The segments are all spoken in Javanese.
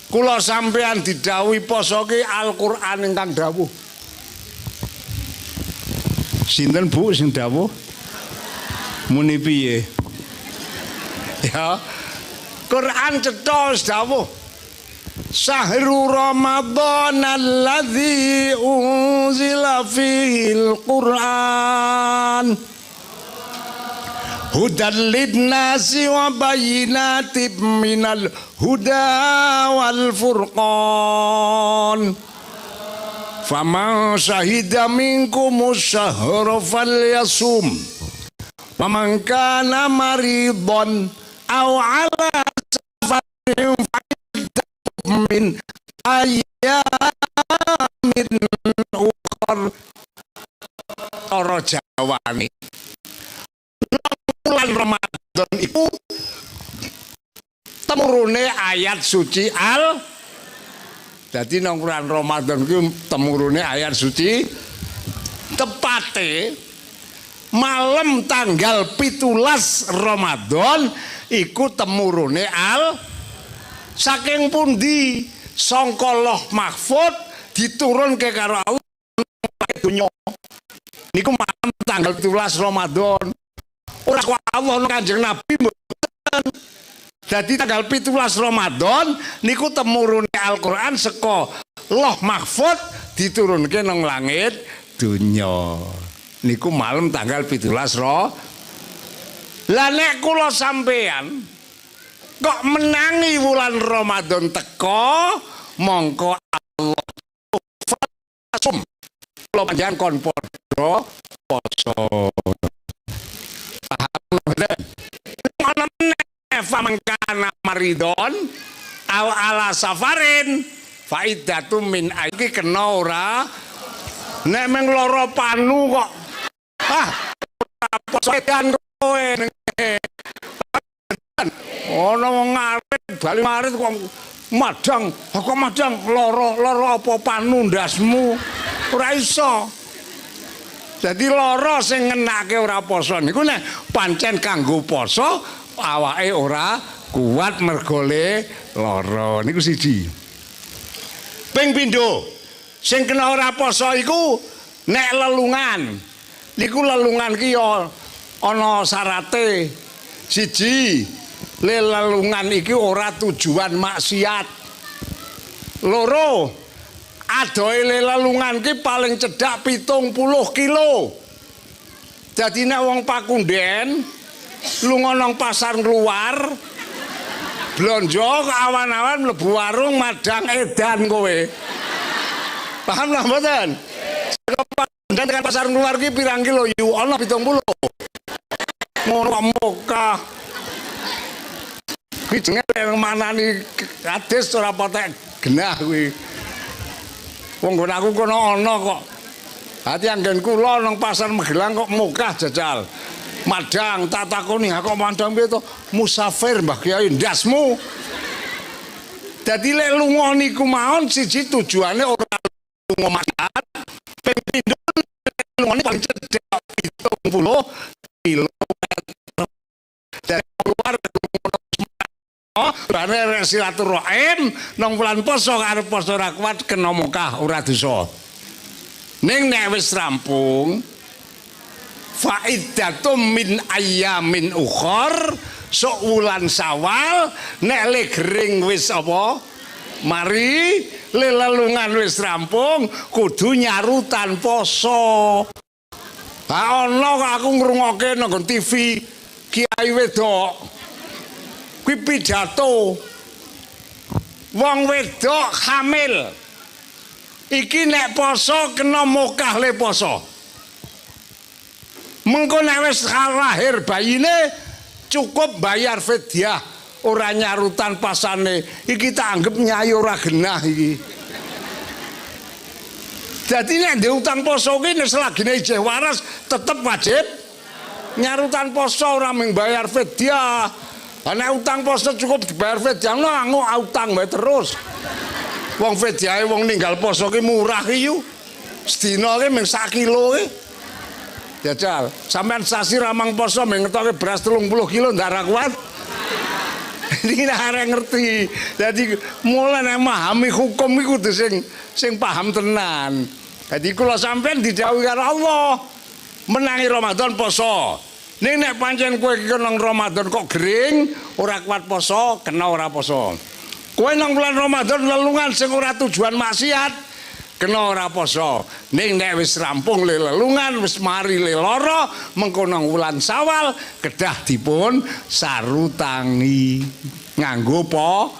Kula sampean didhawuhi poso ki Al-Qur'an ingkang dawuh. Sinten Bu sing dawuh? Muni piye? Ya. Quran cetha dawuh. Sahru Ramadan alladzi unzila fihil Qur'an hudan linnasi wa bayyinatin minal huda wal furqan faman syahida minkumus syahra falyasum wa man kana maridon aw ala safarin min ayamin ukhar ora jawane bulan Ramadan itu temurune ayat suci jadi nang bulan Ramadan itu temurune ayat suci tepate malam tanggal 17 Ramadan iku temurune saking pundi sangka Loh Mahfud diturunke karo Allah dunya niku malam tanggal 17 Ramadan ora kok Allah Kanjeng Nabi mboten. Dadi tanggal 17 Ramadan niku temurune Al-Qur'an saka Loh Mahfud diturunke nang langit dunya niku malam tanggal 17 Lah nek kula sampean kok menangi wulan Ramadan teko mongko Allah fasum kula panjenengan kon padha poso paham mboten ana meneh famangkana maridon aw ala safarin faidatum min iki kena ora nek meng lara panu kok poso edan kowe ono wong ngarit bali marit kok madang lara apa panu ndasmu ora iso. Jadi lara sing ngenake ora poso niku nek pancen kanggo poso awake ora kuat mergole lara niku siji. Ping pindho sing kena ora poso iku nek lelungan niku lelungan ki ana syarate siji lelungan iki ora tujuan maksiat. Loro, adohe lelungan ki paling cedhak 70 kilo. Dadi nek wong Pakunden lunga nang pasar luar blonjo awan-awan mlebu warung madang edan kowe. Paham lah mboten? Pakunden tekan pasar luar ki pirang kilo yu ana 70. Ngono mokah. Kuwi jenenge manani hadis ora patek genah kuwi. Wong nggon aku kono ana kok. Hati anggen kula nang pasar Magelang kok mukah jajal. Madang tak takoni kok madang piye to? Musafir Mbah Kyai ndasmu. Dadi lek lunga niku mawon siji tujuane ora lunga maksiat. Ping pindho lungane paling cedhak 70 kilometer. Dari keluar Rane silaturahim nang bulan poso karo poso ora kuat kena mukah ora dosa. Ning nek wis rampung faidatum min ayyamin ukhar sok wulan Syawal nek le gering wis apa mari lelungan wis rampung kudu nyarutan poso. Ha ana aku ngrungokke nang TV kiai wedok kuwi pidato wong wedok hamil iki nek poso kena mukah le poso mengko nek wis lahir bayine cukup bayar fidyah ora nyarutan pasane iki tak anggap nyai ora genah iki. Jadi nek ndek utang poso ki nek selagine isih waras tetep wajib nyarutan poso ora mung bayar fidyah. Nek utang poso cukup dibayar fidyah nganggo utang wae terus. Wong fidyahe wong ninggal poso ki murah ki yu. Sedina ki mung 1 kilo ki. Jajal, sampean sasi ramang poso mung ngetoke beras 30 kilo ndak ra kuat. Iki arek ngerti. Dadi mulai nek memahami hukum iku kudu sing paham tenan. Dadi kula sampean didhawuhi karo Allah menangi Ramadan poso. Ning nek pancen kowe iki nang Ramadan kok gering, ora kuat poso, kena ora poso. Kowe nang bulan Ramadan lelungan sing ora tujuan maksiat, kena ora poso. Ning nek wis rampung lelungan, wis mari lara, mengko nang wulan Syawal kedah dipun sarutangi nganggo po.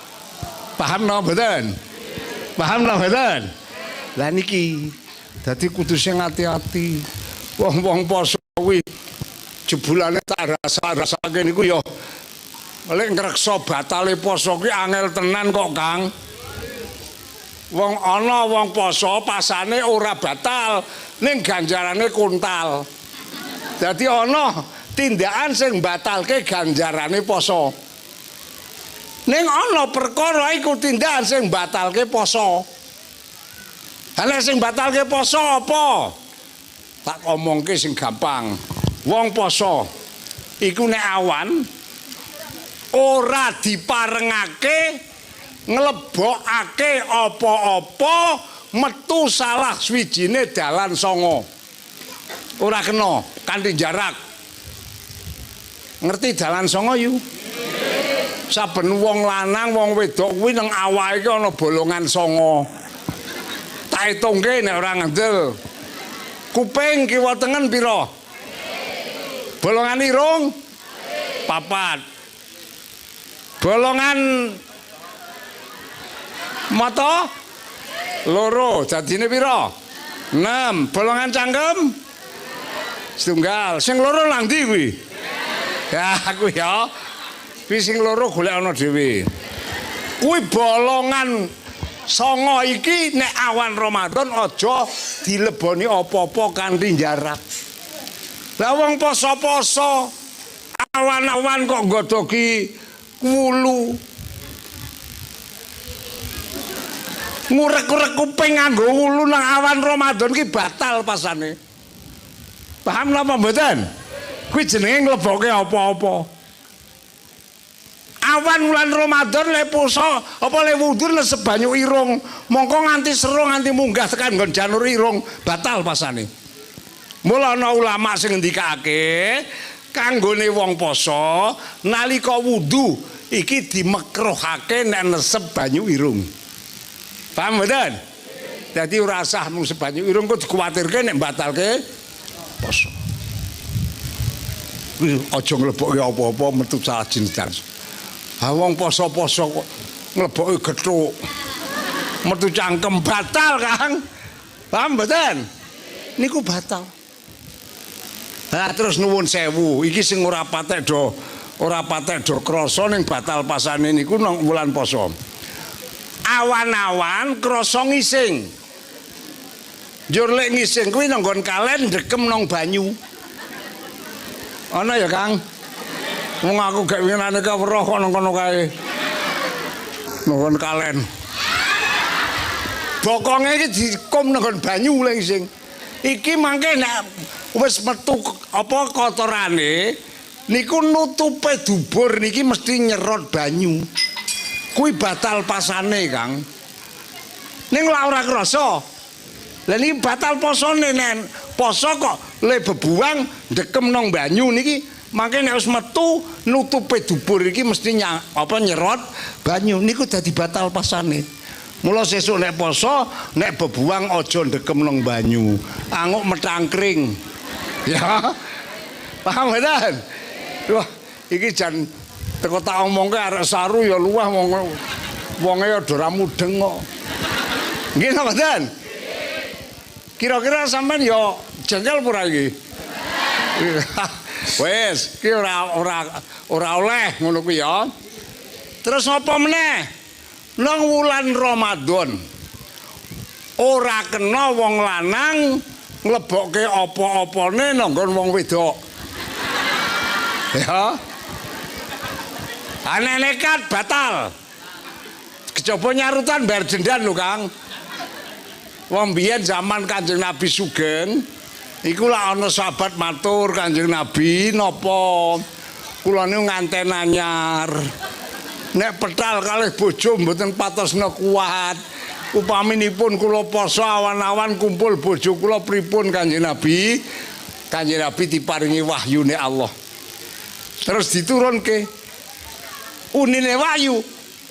Paham napa mboten? Paham napa mboten? Lah niki dadi kudu sing ati-ati. Wong-wong poso kuwi jebulane tak rasa-rasake niku ya lek ngreksa batale poso kuwi angel tenan kok, Kang. Wong ana wong poso pasane ora batal ning ganjarane kuntal. Dadi ana tindakan sing batalke ganjarane poso. Ning ana perkara iku tindakan sing batalke poso. Ana sing batalke poso apa? Tak omongke sing gampang. Wong poso iku nek awan ora diparengake nglebokake apa-apa metu salah swijine dalan songo. Ora kena kanthi jarak. Ngerti dalan songo yu? Saben wong lanang wong wedok kuwi nang awake iki ana bolongan songo. Tak hitungke nek ora ngandel. Kuping kiwa tengen pira? Bolongan irung? Papat. Bolongan mata? Loro. Jadine pira? 6. Bolongan cangkem? Setunggal. Sing loro nang ndi kuwi? Ya aku ya. Kuwi sing loro golek ana dhewe. Kuwi bolongan songo iki nek awan Ramadan aja dileboni apa-apa kanthi jarak. Lah wong poso-poso awan-awan kok nggodhoki wulu. Ngurek-urek kuping nganggo wulu nang awan Ramadan ki batal pasane. Paham napa mboten? Kuwi jenenge nglebokke apa-apa. Awan wulan Ramadan le poso apa le wudu lesep banyu irung mongko nganti seru nganti munggah tekan nggon janur irung batal pasane. Mula ana ulama sing ngendikake kanggone wong poso nalika wudu iki dimekruhake nek nesep banyu irung. Paham mboten? Dadi ora usah nesep banyu irung kok dikuwatirke nek batalke poso. Kuwi aja nglebokke apa-apa metu salah jenis. Ha wong poso-poso kok nglebokke gethuk. Metu cangkem batal, Kang. Paham mboten? Niku batal. Lah terus nuwun sewu, iki sing ora patek do krasa ning batal pasane niku nang wulan poso. Awan-awan krasa ngising. Njur lek ngising kuwi nang nggon kalen ndekem nang banyu. Ana ya, Kang? Wong aku gak winane ka weruh kok nang kono kae. Nuwun kalen. Bokonge iki dikum nang banyu lek sing. Iki mangke nek wis metu apa kotorane niku nutupe dubur niki mesti nyerot banyu. Kuwi batal pasane, Kang. Ning lak ora krasa. Lah niki batal posone nen. Poso kok le bebuang ndekem nang banyu niki mangke nek wis metu nutupe dubur iki mesti nyerot banyu niku dadi batal pasane. Mula sesuk nek poso nek bebuang aja ndekem nang banyu. Anguk metangkring. Ya. Paham mboten? Wah, iki jan teko tak omongke arek saru ya luwah wonge ya ora mudeng kok. Nggih napa mboten? Kira-kira sampean ya jengkel pura iki? Wes, ki ora oleh ngono kuwi ya. Terus apa meneh? Nang wulan Ramadan ora kena wong lanang nglebokke apa-apane nang nggon wong wedok. Ya. Ana nekat batal. Kecoba nyarutan bayar jendan lho, Kang. Wong biyen zaman Kanjeng Nabi sugeng iku lak ana sahabat matur Kanjeng Nabi napa kula niku nganten anyar. nek petal kalih bojo mboten patosna kuat. Upaminipun kula poso awan-awan kumpul bojo kula pripun Kanjeng Nabi? Kanjeng Nabi diparingi wahyune Allah. Terus diturunke unine wahyu,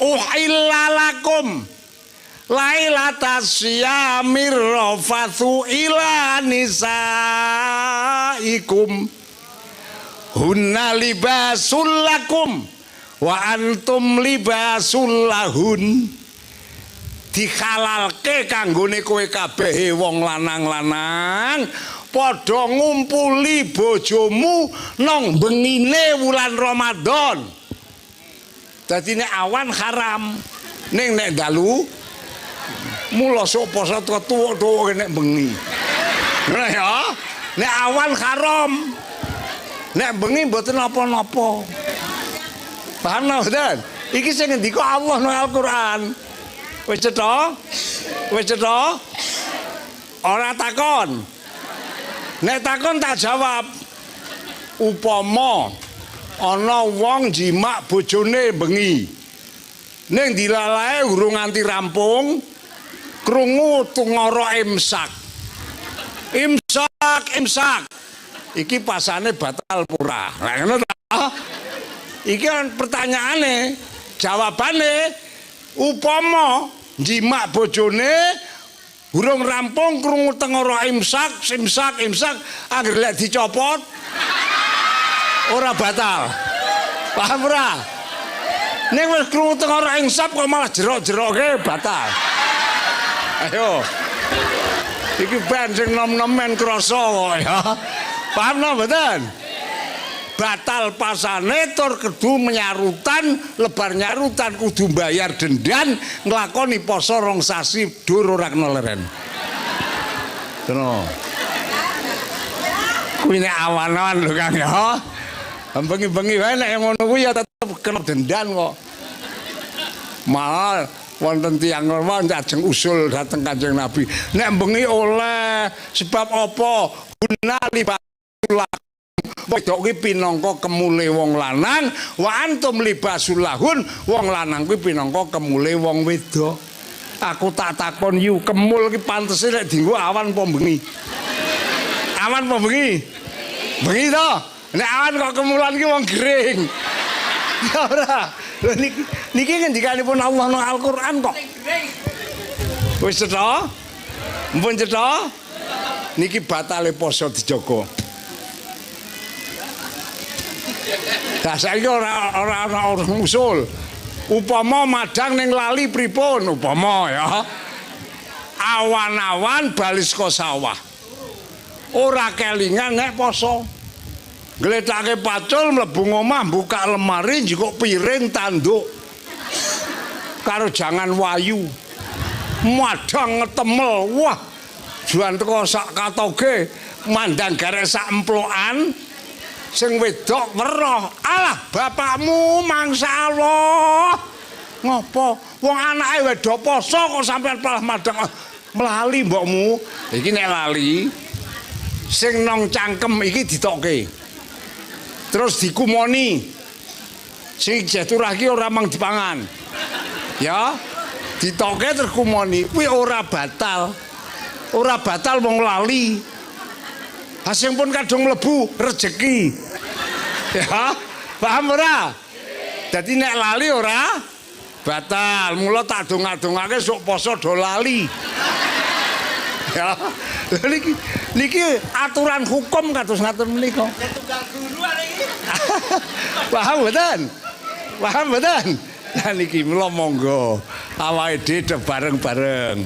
uhillalakum lailatas syamir rafathu ila nisaikum hunna libasul lakum wa antum libasul lahun. Dihalalke kanggone kowe kabeh wong lanang-lanang padha ngumpuli bojomu nang bengine wulan Ramadan. Dadi nek awan haram, ning nek dalu mula sok poso tuwuk-tuwuk nek bengi. Nah ya, nek awan haram. Nek bengi mboten napa-napa. Paham mboten? Iki sing ngendika Allah nang Al-Qur'an. Wis cetha? Wis cetha? Ora takon. Nek takon tak jawab. Upama ana wong jimak bojone bengi. Ning dilalae urung nganti rampung, krungu tungara imsak. Imsak. Iki pasane batal pura. Lah ngono ta? Iki kan pertanyaane, jawabane upama jimak bojone urung rampung krungu tengara imsak anggere lek dicopot ora batal. Paham ora? Ning wis krungu tengara imsak kok malah jerok-jeroke batal. Ayo. Iki ben sing nom-nomen krasa kok ya. Paham napa mboten? Batal pasane tur kudu menyarutan, lebar nyarutan kudu bayar dendan, nglakoni poso 2 sasi dur ora kena leren. Ngono. Kuwi nek awan-awan lho Kang ya. Bengi-bengi wae nek ngono kuwi ya tetep kena dendan kok. Malah wonten tiyang normal ajeng usul dateng Kanjeng Nabi. Nek bengi oleh sebab apa? Guna libatul wedok kuwi pinangka kemule wong lanang, wa antum libasul lahun, wong lanang kuwi pinangka kemule wong wedok. Aku tak takon yu, kemul ki pantese nek dienggo awan apa bengi? Awan apa bengi? Bengi to. Nek awan kok kemulan ki wong gering. Ya ora. Lho niki ngendikanipun Allah nang Al-Qur'an kok. Wis cetha? Mpun cetha? Niki batale poso dijaga. Lah saiki ora usul. Upama madang ning lali pripun upama ya. Awan-awan bali saka sawah. Ora kelingan nek poso. Gletake pacul mlebu omah buka lemari njikuk piring tanduk. Karo jangan wayu. Madang ngetemel. Wah. Juan teko sak katoge mandang garek sak emplokan. Sing wedok weruh, alah bapakmu mangsa Allah. Ngopo? Wong anake wedok poso kok sampean malah madang melali mbokmu. Iki nek lali sing nang cangkem iki ditokke. Terus dikumoni. Sing jeturah iki ora mang dipangan. Ya, ditokke terus kumoni. Kuwi ora batal. Ora batal wong lali. Asing pun kadung mlebu rezeki. Ya, paham ora? Dadi nek lali ora batal. Mula tak dongak-dongake sok poso do lali. Ya. Niki aturan hukum kados ngaten menika. Tunggal guru iki. Paham mboten? Paham mboten? Lah niki mula monggo awake dhewe bareng-bareng.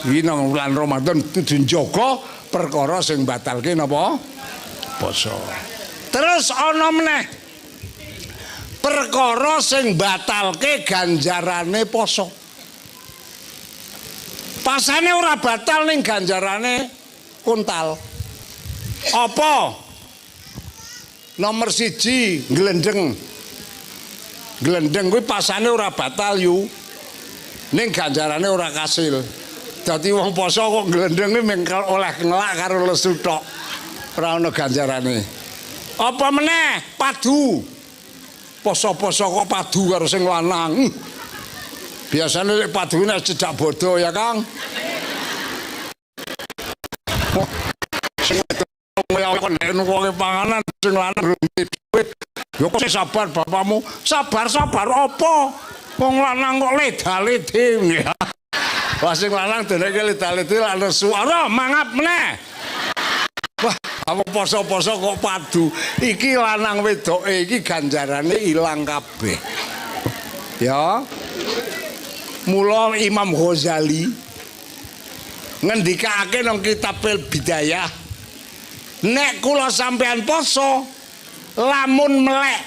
Iki nang bulan Ramadan kudu njaga perkara sing batalke napa? Poso. Terus ana meneh perkara sing batalke ganjarane poso. Pasane ora batal ning ganjarane kuntal. Apa? Nomor 1 glendeng. Glendeng kuwi pasane ora batal yu. Ning ganjarane ora kasil. Dadi wong poso kok glendeng kuwi mengkel oleh ngelak karo lesu tok. Ora ana ganjarane. Apa meneh? Padu. poso-poso kok padu karo sing lanang. Biasane lek padu nek cedak bodo ya, Kang. Sing kok nek wong panganan sing lanang duit. Ya kok sabar bapakmu. Sabar apa? Wong lanang kok leda-lede. Wah sing lanang deneke leda-lede lak nesu. Ora mangap meneh. Wah, apa poso-poso kok padu. Iki lanang wedoke iki ganjarane ilang kabeh. Ya. Mula Imam Ghazali ngendikake nang kitab Bidayah, nek kula sampean poso lamun melek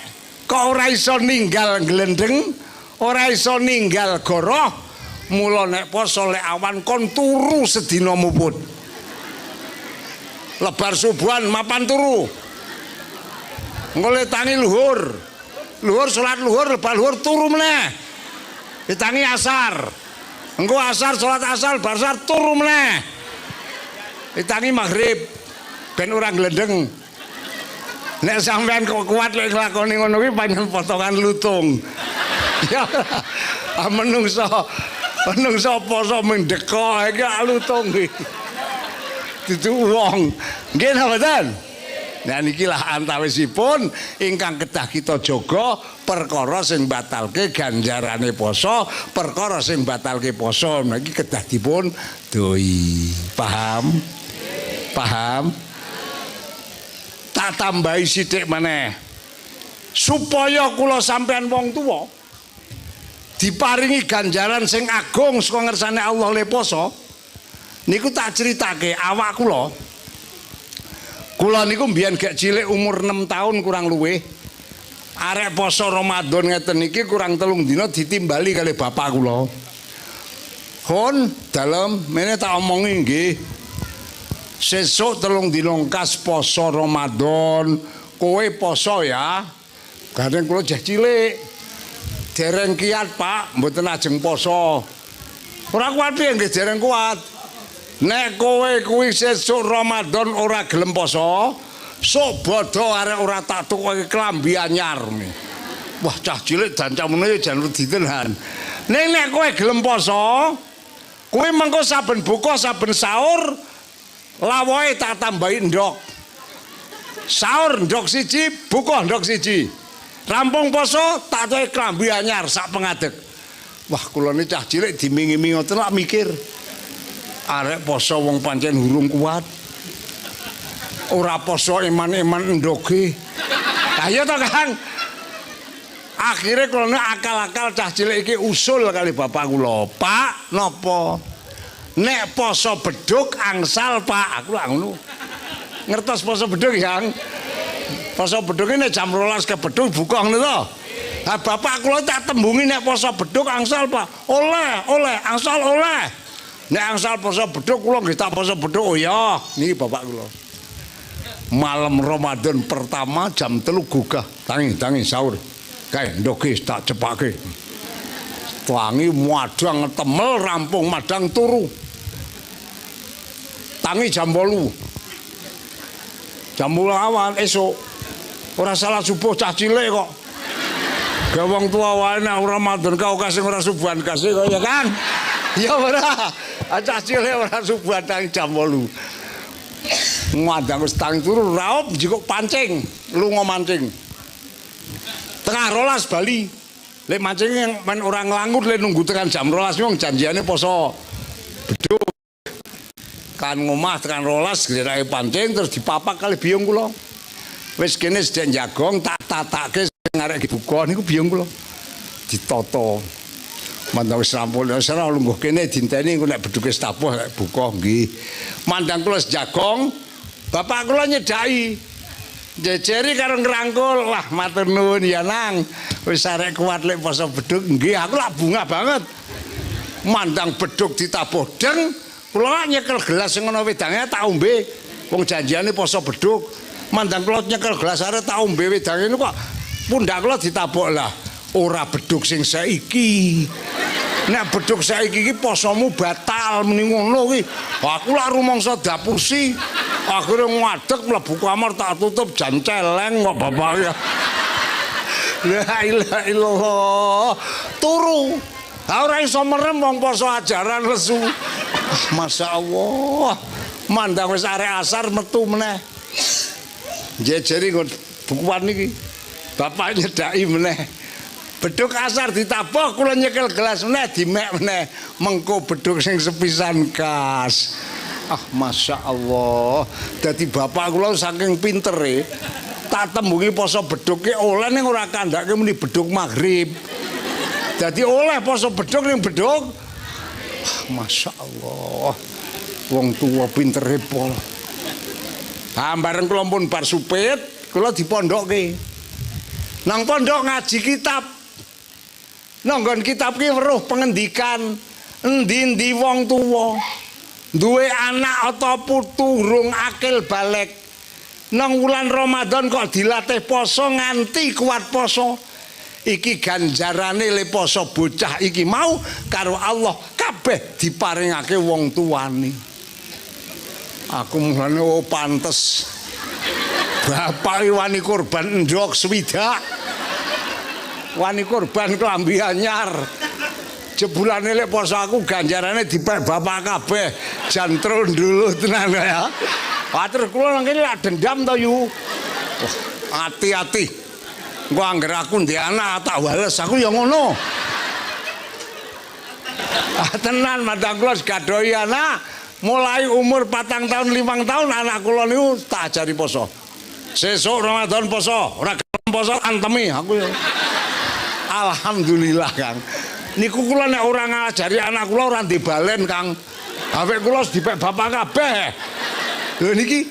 kok ora iso ninggal glendeng, ora iso ninggal goroh, mula nek poso lek awan kon turu sedina muput. Lebar subuhan mapan turu. Ngole tangi luhur. Luhur salat luhur, lebar luhur turu meneh. Ditangi asar. Engko asar salat asar bar asar turu meneh. Ditangi maghrib ben ora glendeng. Nek sampean kok kuat lek nglakoni ngono kuwi panjen potongan lutung. Ya menungso poso mendeko iki lutung iki. Dudu wong. Nggih napa mboten? Nah nikilah antawisipun ingkang kedah kita jaga perkara sing batalke ganjarane poso, perkara sing batalke poso niki kedah dipun doi. Paham? Paham? Tak tambahi sithik maneh. Supaya kula sampean wong tuwa diparingi ganjaran sing agung saka ngersane Allah le poso. Niku tak critake awak kula. Kula niku mbiyen gek cilik umur 6 tahun kurang luwih. Arek poso Ramadan ngeten iki kurang 3 dina ditimbali kali bapak kula. Hon dalem mene tak omongi nggih. Sesuk 3 dina kas poso Ramadan, kowe poso ya. Gandeng kula jeh cilik. Dereng kiat, Pak, mboten ajeng poso. Ora kuat piye nggih dereng kuat. Nek kowe kuwi sesuk Ramadan ora gelem poso, sok bodho arek ora tak tukoke klambi anyar. Wah cah cilik dancamune jan wedi tenan. Nek kowe gelem poso, kuwi mengko saben buka saben sahur lawohe tak tambahi ndok. Sahur ndok siji, buka ndok siji. Rampung poso tak tukoke klambi anyar sak pengadeg. Wah kula niki cah cilik dimingi-mingi ngoten lak mikir. Arek poso wong pancen hurung kuat. Ora poso iman-iman ndoge. Ayo to Kang. Akhire kula akal-akal cah cilik iki usul kali bapak kula. Pak, napa? Nek poso beduk angsal, Pak. Aku lak ngono. Ngertos poso beduk, Kang? Poso beduk nek jam 12 ke beduk buka ngono to. Ha bapak kula tak tembungi nek poso beduk angsal, Pak. Oleh, angsal oleh. Nek angsal poso beduk kula nggih tak poso beduk. Oh ya, niki bapak kula. Malam Ramadan pertama jam 3 gugah. Tangi sahur. Kae ndoge tak cepake. Tangi madang temel rampung madang turu. Tangi jam 8. Jam 8 awan esuk. Ora salah subuh cah cilik kok. Ga wong tua wae nek Ramadan kau kasih ora subuhan kasih kok ya kan. Ya ora. Cah cilik ora subuhan tangi jam 8. Ngadang wis tangi turu raup jikok pancing, lunga mancing. Tengah 12 bali. Lek mancing yang men orang nglangut lek nunggu tekan jam 12 wong janjiane poso beduk. Kan ngomah tekan 12 gerake pancing terus dipapak kali biyung kula. Wis kene sedek jagong tak tatake sing arek dibuka niku biyung kula. Ditata. Mandang wis rampung wis ora lungguh kene dinteni engko nek beduke stapuh buka nggih. Mandang kula jagong bapak kula nyedaki. Jejeri karo ngrangkul, wah matur nuwun ya Nang. Wis arek kuat lek poso beduk nggih, aku lak bunga banget. Mandang beduk ditabuh deng, kula nyekel gelas sing ana wedange tak ombe. Wong janjiane poso beduk. Mandang kula nyekel gelas arek tak ombe wedange niku kok pundak kula ditabuk lah. Ora beduk sing saiki. Nek beduk saiki iki posomu batal muni ngono kuwi. Aku lak rumangsa dapusi. Akhirnya ngadeg mlebu kamar tak tutup jan celeng kok bapak ya. La ilaha illallah. Turu. Ora iso merem wong poso ajaran lesu. Masya Allah. Mandang wis arek asar metu meneh. Jejeri nggon bukuan niki. Bapak nyedaki meneh. Beduk asar ditabuh kula nyekel gelas meneh dimek meneh. Mengko beduk sing sepisan gas. Masya Allah. Dadi bapak kula saking pintere tak tembungi poso beduke oleh ning ora kandhake muni beduk maghrib. Jadi oleh poso beduk ning beduk. Masya Allah. Wong tua pintere pol. Bareng kula pun bar supit, kula dipondokke. Nang pondok ngaji kitab. Nanggon kitab ki weruh pengendikan endi-endi wong tuwa duwe anak atau putu urung akil balik. Nang wulan Ramadan kok dilatih poso nganti kuat poso. Iki ganjarane le poso bocah iki mau karo Allah kabeh diparingake wong tuane. Aku mulane pantes. Bapak wani korban endok swidak. Wani korban klambi anyar. Jebulane lek poso aku ganjarane dipek bapak kabeh. Jantro dulu tenan ya. Terus kula nang kene lak dendam to yu. Hati-hati. Engko angger aku ndek anak tak wales aku ya ngono. Tenan madang kula gadoi anak mulai umur 4 tahun 5 tahun anak kula niku tak ajari poso. Sesuk Ramadan poso, ora gelem poso antemi aku ya. Alhamdulillah Kang. Niku kula nek ora ngajari anak kula ora dibalen Kang. Awake kula dipek bapak kabeh. Lho niki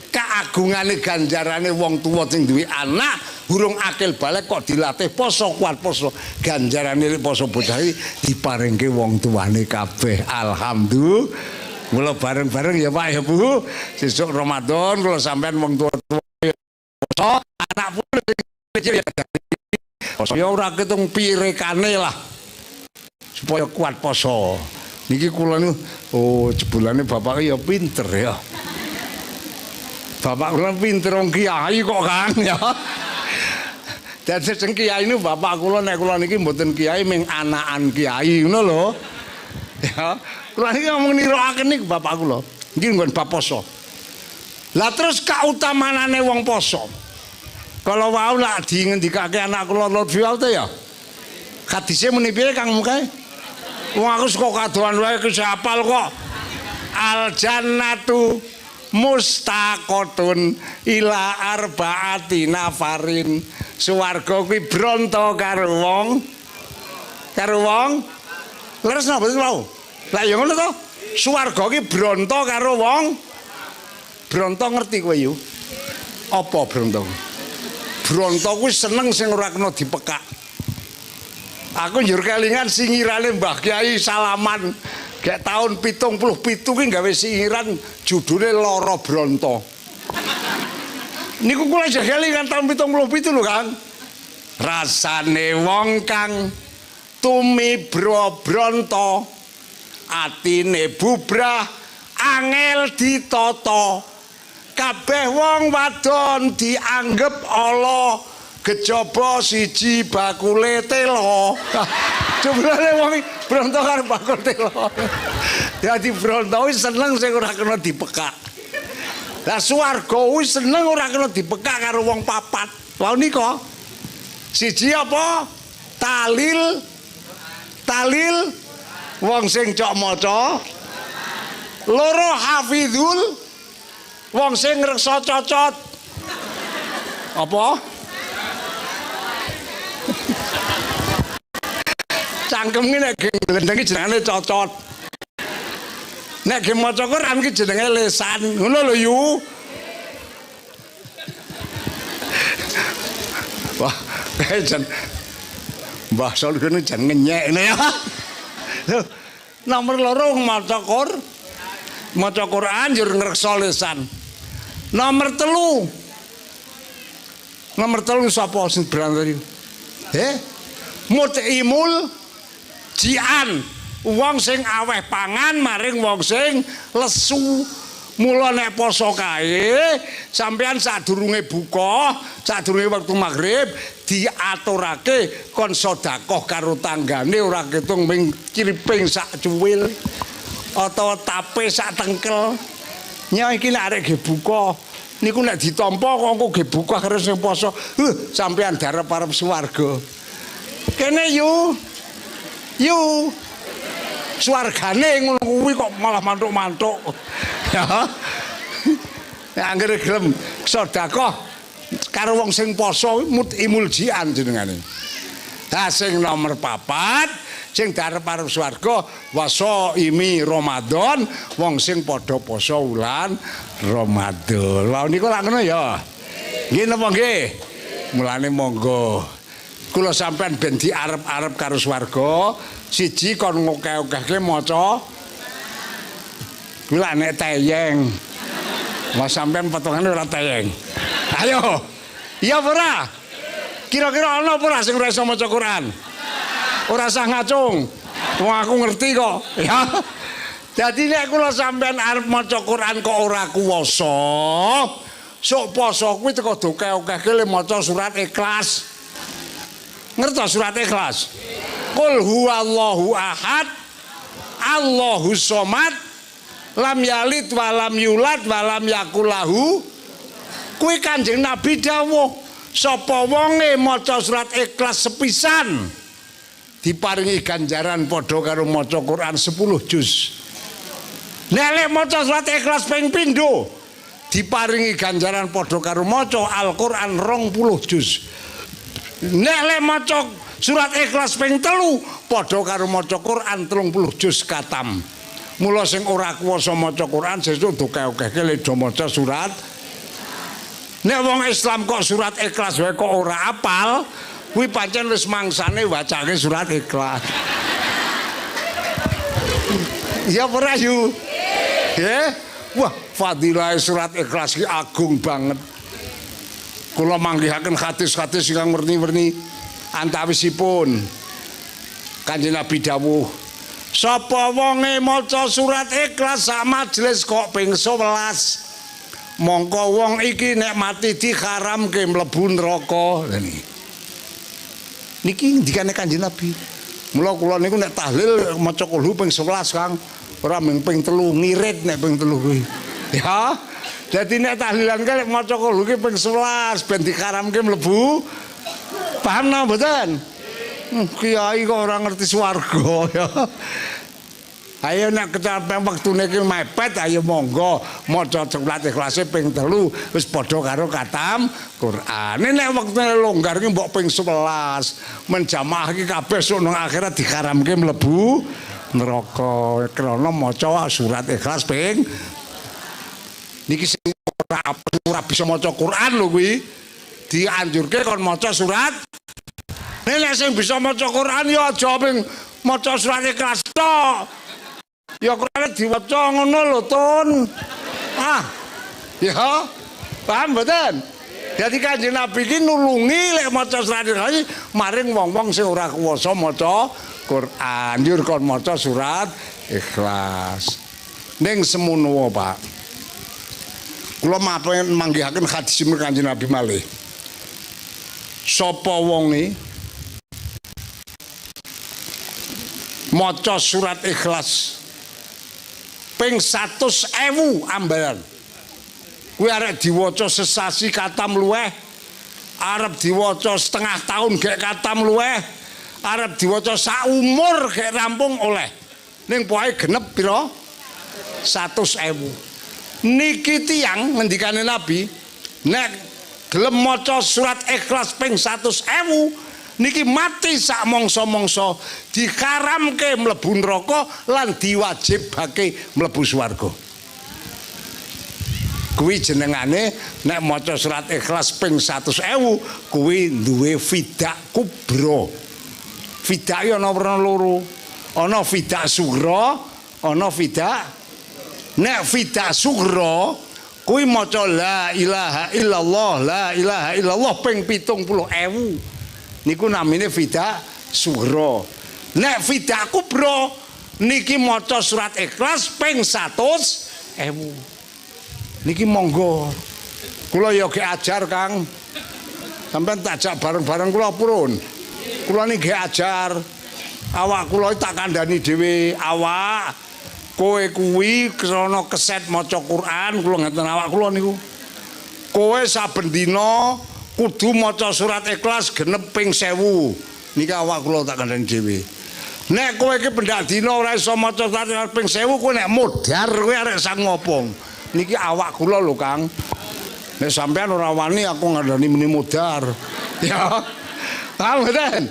kaagungane ganjarane wong tuwa sing duwe anak burung akil balik kok dilatih poso kuat poso. Ganjarane poso bocah iki diparingke wong tuane kabeh. Alhamdulillah. Mula bareng-bareng ya Pak ya Bu. Sesuk Ramadan kula sampean wong tuwa-tuwa poso, anak pun kecil ya. Poso ya ora ketung pirekane lah. Supaya kuat poso. Niki kula niku jebulane bapak ya pinter ya. Bapak kula pinter wong kiai kok Kang ya. Dadi sing kiai niku bapak kula nek kula niki mboten kiai ming anakan kiai ngono lho. Ya, kula niki ngomong nirokaken niku bapak kula. Niki nggon bab poso. Lah terus kautamanane wong poso. Kalau wau lak dingendikake anak kula Lutfi ya. Hadise muni piye Kang mukae? Wong aku suka kadoan wae ki hafal kok. Al jannatu mustaqotun ila arbaati nafarin. Swarga kuwi bronto karo wong leres napa wau. Lah ya ngono to. Swarga ki bronto karo wong bronto ngerti kowe yu. Apa bronto? Bronto kuwi seneng sing ora kena dipekak. Aku njur kelingan singirane Mbah Kyai Salaman gek tahun 77 ki gawe singiran judule Loro Bronto. Niku kula kelingan tahun 77 lho Kang. Rasane wong kang tumibro bronto atine bubrah angel ditata kabeh wong wadon dianggep ala kejaba siji bakule telo. Jumlahane wong bronto karo bakul telo. Dadi bronto wis seneng sing ora kena dipekak. Lah swarga wis seneng ora kena dipekak karo wong papat. Lha nika siji apa? Talil wong sing cok maca. Loro hafizul wong sing ngreksa cocot. Apa? Cangkem ki nek gendeng jenenge cocot. Nek ge maca Quran ki jenenge lisan. Ngono lho yu. Wah, jan Mbah Sol kene jan ngenyek ya. Nomor loro maca Quran jur ngreksa lisan. Nomor telu sapa sing berangkat iki? Mut'imul jian, wong sing aweh pangan maring wong sing lesu. Mula nek poso kae sampean sadurunge buka, sadurunge wektu maghrib diaturake kon sedekah karo tanggane ora ketung ming criping sak cuwil atau tape sak tengkel. Nya iki nek arek ge buka niku nek ditampa kok engko ge buka karo sing poso. Sampean darep-arep swarga. Kene yu. Swargane ngono kuwi kok malah mantuk-mantuk. Ya. Anggere gelem sedekah karo wong sing poso mutimul jian jenengane. Lah sing nomor 4 sing darep-arep swarga wasa imi Ramadan wong sing padha poso wulan Ramadan. Lah niku lak ngono ya. Nggih napa nggih? Mulane monggo kula sampean ben diarep-arep karo swarga. Siji kon ngokeh-okehke maca. Kuwi nek teyeng. Mas sampean potongane ora teyeng. Ayo. Iya ora? Kira-kira ana apa ora sing ora iso maca Quran? Ora usah ngacung. Wong aku ngerti kok. Ya. Dadi nek kula sampean arep maca Quran kok ora kuwasa, sok poso kuwi teko dokeh-okehke le maca surat Ikhlas. Ngertos surat Ikhlas? Qul huwallahu ahad, Allahus somad, lam yalid wa lam yulad wa lam yakul lahu. Kuwi Kanjeng Nabi dawuh, sapa wonge maca surat Ikhlas sepisan diparingi ganjaran padha karo maca Quran 10 juz. Nek maca surat Ikhlas ping pindho diparingi ganjaran padha karo maca Al-Qur'an 20 juz. Nek maca surat Ikhlas ping 3 padha karo maca Quran 30 juz katam. Mula sing ora kuwasa maca Quran sesuk dokeh-okehke le do maca surat. Nek wong Islam kok surat Ikhlas wae kok ora apal, kuwi pancen wis mangsane wacane surat Ikhlas. Ya ora yu. Ya. Wah, fadilah surat Ikhlas ki agung banget. Kula manggihaken hadis-hadis ingkang werni-werni antawisipun Kanjeng Nabi dawuh, sapa wonge maca surat Ikhlas sak majelis kok ping 11, mongko wong iki nek mati diharamke mlebu neraka. Niki ndikane Kanjeng Nabi. Mula kula niku nek tahlil maca kulhu ping 11 Kang, ora mung ping 3 ngirit nek ping 3 kuwi. Ya. Jadi nek tahlilan kan maca kulhu ki ping 11 ben diharamke mlebu. Paham napa mboten? Kiai kok ora ngerti swarga ya. Ayo nek kecapean wektune ki mepet ayo monggo maca surat Ikhlas ping 3 wis padha karo katam Quran. Nek wektune longgar ki mbok ping 11 menjamaah ki kabeh sok nang akhirat diharamke mlebu neraka krana maca surat Ikhlas ping niki sing ora bisa maca Quran lho kuwi dianjurke kon maca surat. Nek sing bisa maca Quran ya aja ping maca surat Ikhlas tok. Ya Quran diwaca ngono lho Tun. Ya. Paham mboten? Dadi Kanjeng Nabi iki nulungi lek maca surat Ikhlas maring wong-wong sing ora kuwasa maca Quran. Njur kon maca surat Ikhlas. Ning semono Pak. Kula mapen manggihaken hadis Kanjeng Nabi malih. Sapa wonge maca surat Ikhlas ping 100.000 ambalan. Kuwi arek diwaca sesasi katam luweh, arep diwaca setengah tahun gek katam luweh, arep diwaca sak umur gek rampung oleh. Ning pokoke genep pira? 100.000. Niki tiyang ngendikane Nabi nek gelem maca surat Ikhlas ping 100.000 niki mati sak mangsa-mangsa diharamke mlebu neraka lan diwajibake mlebu swarga. Kuwi jenengane nek maca surat Ikhlas ping 100.000 kuwi duwe fidak kubra. Fidak ya ana werna loro. Ana fidak sughra, ana fidak. Nek fidak sughra kuwi maca la ilaha illallah ping 70.000. Niku namine fidak sughra. Nek fidak kubra niki maca surat Ikhlas ping 100.000. Niki monggo. Kula ya ge ajar, Kang. Sampeyan tak jak bareng-bareng kula purun. Kula niki ge ajar. Awak kula tak kandhani dhewe, awak kowe kuwi krana keset maca Quran, kula ngeten awak kula niku. Kowe saben dina kudu maca surat Ikhlas genep ping 1000. Niki awak kula tak kandhani dhewe. Nek kowe iki pendak dina ora iso maca surat Ikhlas ping 1000, kowe nek modar kowe arek sang ngopong. Niki awak kula lho, Kang. Nek sampean ora wani aku ngandani muni modar. Ya. Paham mboten?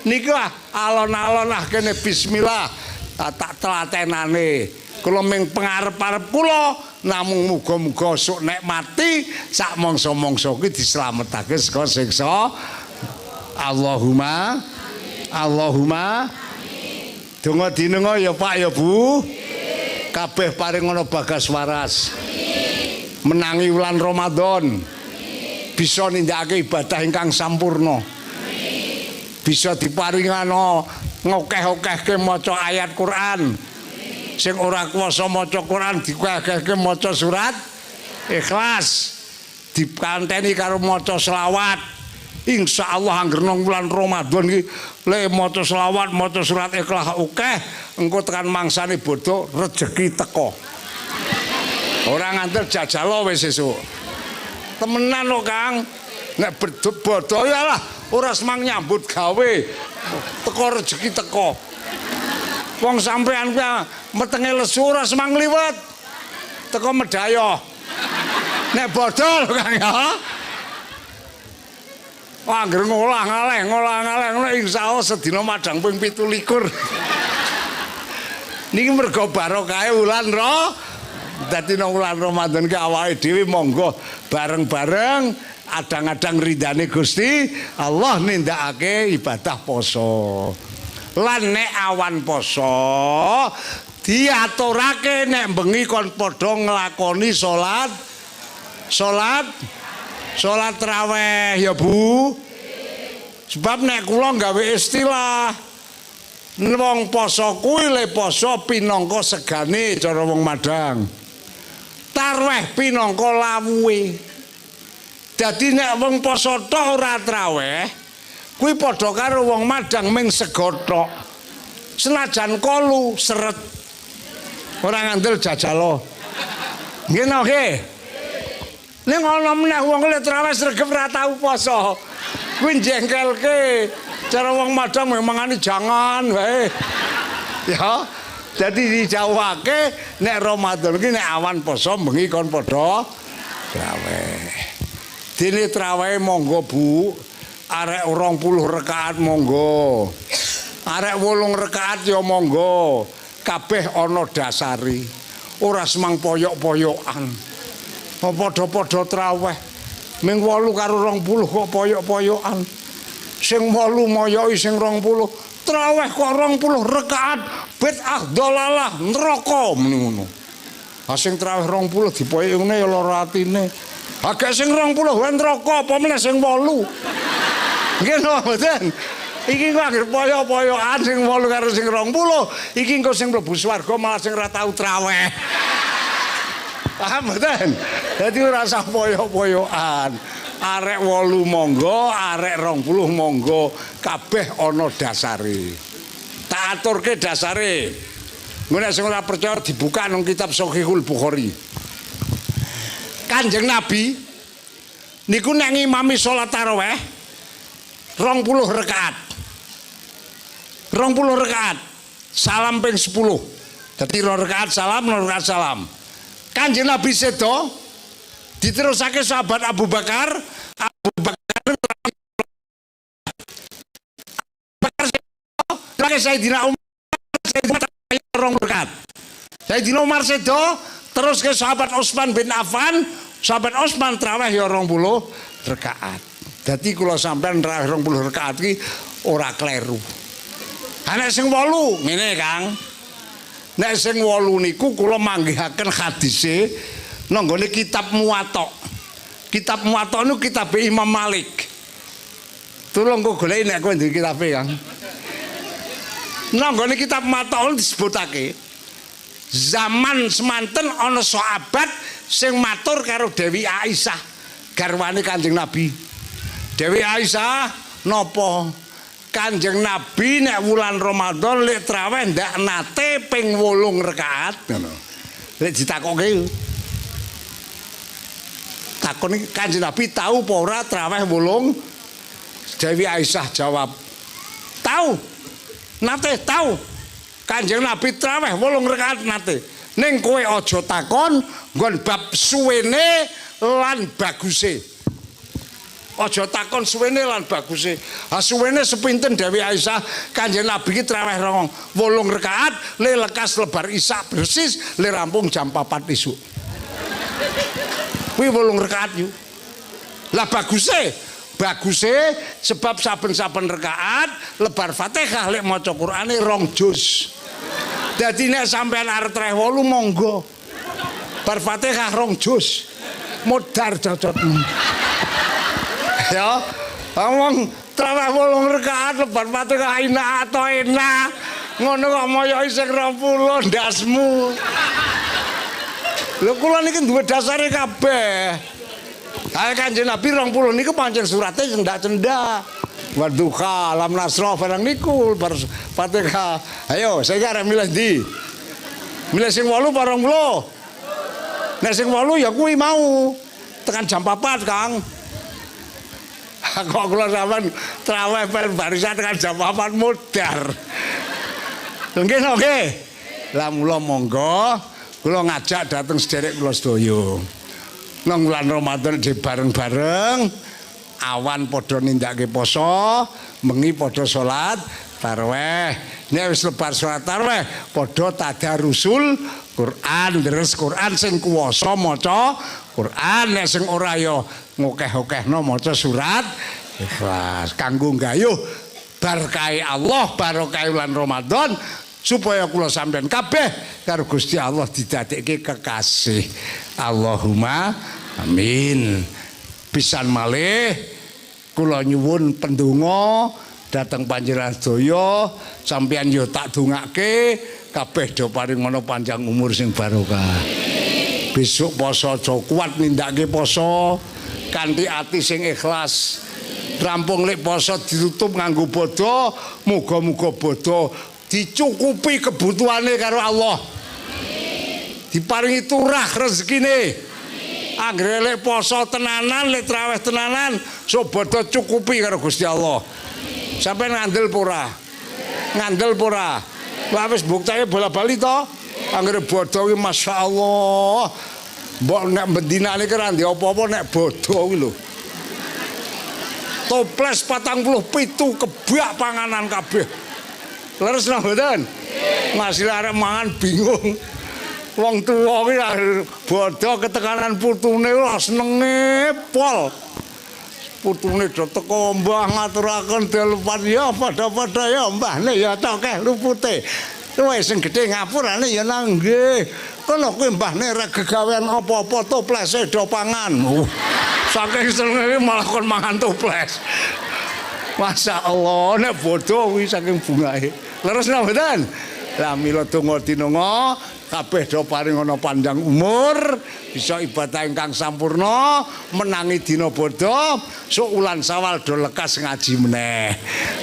Niki alon-alon kene bismillah tak telatenane. Kula ming pengarep-arep kula namung muga-muga sok nek mati sak mangsa-mangsa kuwi dislametake saka siksa. Allahumma Allahumma amin. Donga dinenga ya Pak ya Bu. Kabeh paring ana bagas waras. Amin. Menangi wulan Ramadan. Amin. Bisa nindakake ibadah ingkang sampurna. Amin. Bisa diparingana ngokeh-okehke maca ayat Quran. Amin. Sing ora kuwasa maca Quran dikokehke maca surat Ikhlas. Dikanteni karo maca selawat. Insyaallah angger nang wulan Ramadan iki le maca selawat, maca surat Ikhlas akeh, engko tekan mangsane bodho rejeki teko. Ora ngantel jajalo wis sesuk. Temenan kok, Kang. Nek bodho ya lah ora semang nyambut gawe. Teko rejeki teko. Wong sampean kuwi metenge lesu ora semang liwet. Teko medaya. Nek bodho lho, Kang ya. Wah, angger ngolah ngaleh ngono insyaallah sedina madang ping 17. Niki mergo barokahe wulan dadi nang wulan Ramadan ki awake dhewe monggo bareng-bareng adang-adang ridane Gusti Allah nindakake ibadah poso. Lan nek awan poso diaturake nek bengi kon padha nglakoni salat raweh ya Bu. Sebab nek kula gawe istilah wong poso kuwi le poso pinangka segane cara wong Madang. Tarweh pinangka lawuhe. Dadi nek wong poso tok ora traweh kuwi padha karo wong Madang ming sego tok. Senajan kolu seret. Ora ngandel jajalo. Nggih nggih. Ning ana meneh wong le traweh sregep ora tau poso. Kuwi jengkelke. Cara wong Madang memangane jangan wae. Ya. Jadi dijawake nek Ramadan iki nek awan poso bengi kon padha traweh. Dene traweh monggo Bu. Arek 20 rakaat monggo. Arek 8 rakaat ya monggo. Kabeh ana dasari. Ora semang poyok-poyokan. Padha-padha traweh. Ming 8 karo 20 kok poyok-poyokan. Sing 8 moyoki sing 20. Traweh kok 20 rakaat. Bid'ah dolalah neraka muni ngono. Ha sing traweh 20 dipoyoki ngene ya lara atine. Agak sing 20 wae neraka apa meneh sing 8. Nggih mboten. Iki kok anggere poyok-poyokan sing 8 karo sing 20. Iki engko sing mlebu swarga malah sing ora tau traweh. Paham mboten? Dadi ora usah poyok-poyokan. Arek 8 monggo, arek 20 monggo, kabeh ana dasare. Tak aturke dasare. Ngene sing ora percaya dibuka nang kitab Shahihul Bukhari. Kanjeng Nabi niku nek ngimami salat tarawih 20 rakaat. 20 rakaat. Salam ping 10. Dadi 2 rakaat salam, 2 rakaat salam. Kanjeng Nabi sedo diterusake sahabat Abu Bakar lagi Sayyidina Umar sedo terus ke sahabat Utsman bin Affan. Sahabat Utsman traweh ya 20 rakaat. Dadi kula sampean traweh 20 rakaat iki ora kleru. Ana sing 8 ngene Kang. Nek sing 8 niku kula manggihaken hadise nang nggone kitab Muwatta. Kitab Muwatta niku kitab Imam Malik. Tulung kok goleki nek kowe ndek kitabe, Kang. Nang nggone kitab Muwatta disebutake zaman semanten ana sahabat sing matur karo Dewi Aisyah garwane Kanjeng Nabi. Dewi Aisyah napa Kanjeng Nabi nek wulan Ramadan lek traweh ndak nate ping 8 rakaat ngono. Lek ditakoke takon iki Kanjeng Nabi tahu apa ora traweh 8? Dewi Aisyah jawab, tahu. Nate tahu. Kanjeng Nabi traweh 8 rakaat nate. Ning kowe aja takon nggon bab suwene lan baguse. Aja takon suwene lan baguse. Ha suwene sepinten Dewi Aisyah Kanjeng Nabi ki traweh 8 rakaat le lekas lebar isya persis le rampung jam 4 isuk. Kuwi 8 rakaat yo. Lah baguse sebab saben-saben rakaat lebar Fatihah lek maca Qur'ane 2 juz. Dadi nek sampean arep treh 8 monggo. Bar Fatihah 2 juz. Modar cocot. Ya, ngomong traweh 8 rakaat lebar Fatihah enak atau enak. Ngono kok moyo isih 20 ndasmu. Lho kula niki duwe dasare kabeh. Ha Kanjeng Nabi 20 niku pancen surate cendak-cendak. Wadduha lam nasra barang niku bar Fatihah. Ayo saya arep milih ndi? Milih sing 8 apa 20? Nek sing 8 ya kuwi mau tekan jam 4 Kang. Kok kula sampean traweh barisan tekan jam 4 modar. Nggih nggih. Lah mula monggo kula ngajak dateng sederek kula sedaya. Nang bulan Ramadan di bareng-bareng awan padha nindakake poso, bengi padha salat tarawih. Nek wis lebar salat tarawih padha tadarusul Quran, deres Quran sing kuwasa maca Quran, nek sing ora ya ngokeh-okehno maca surat Ikhlas kanggo nggayuh berkahi Allah, barokah bulan Ramadan supaya kula sampean kabeh karo Gusti Allah didadekke kekasih. Allahumma amin. Pisan malih kula nyuwun pendonga dhateng panjenengan sedaya, sampeyan yo tak dongake kabeh do paring ana panjang umur sing barokah. Besok poso aja kuat nindakake poso kanthi ati sing ikhlas. Rampung lek poso ditutup nganggo bodho, muga-muga bodho dicukupi kebutuhane karo Allah. Diparingi turah rezekine. Anggere lek poso tenanan, lek traweh tenanan, sok bodho cukupi karo Gusti Allah. Sampai ngandel pura, ngandel pura. Wah wis buktine bola-bali to. Anggere bodho ki masyaallah. Mbok nek bendinane ki ra ndek apa-apa nek bodho kuwi lho. Toples 47 kebak panganan kabeh. Leres nang mboten? Masih arep mangan bingung. Wong tuwa ki bodho ketekanan putune lho senenge pol. Putune do teko mbah ngaturaken delpan ya padha-padha ya mbahne ya tokeh lupute. Wis sing gedhe ngapurane ya nang nggih. Kono kuwi mbahne ra gegawean apa-apa toplese do pangan. Saking senenge malah kon mangan toples. Masya Allah, nek bodoh kuwi saking bungahe. Leres napa mboten? Lah mila donga dinonga kabeh do paring ana panjang umur, bisa ibadah ingkang sampurna, menangi dina bodho, sok ulan Sawal do lekas ngaji meneh.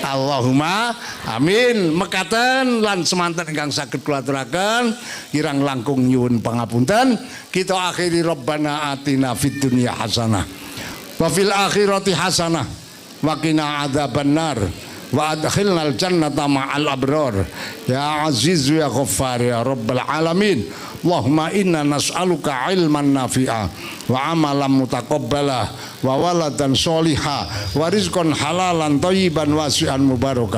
Allahumma amin. Mekaten lan semanten ingkang saged kula aturaken, kirang langkung nyuwun pangapunten. Kita akhiri Rabbana atina fid dunya hasanah wa fil akhirati hasanah wa qina adzabannar wa adkhilnal jannata ma'al abrar ya aziz ya ghaffar ya rabbal alamin. Allahumma inna nas'aluka ilman nafi'a wa amalan mutaqabbala wa waladan sholiha wa rizqan halalan thayyiban wasi'an mubarakah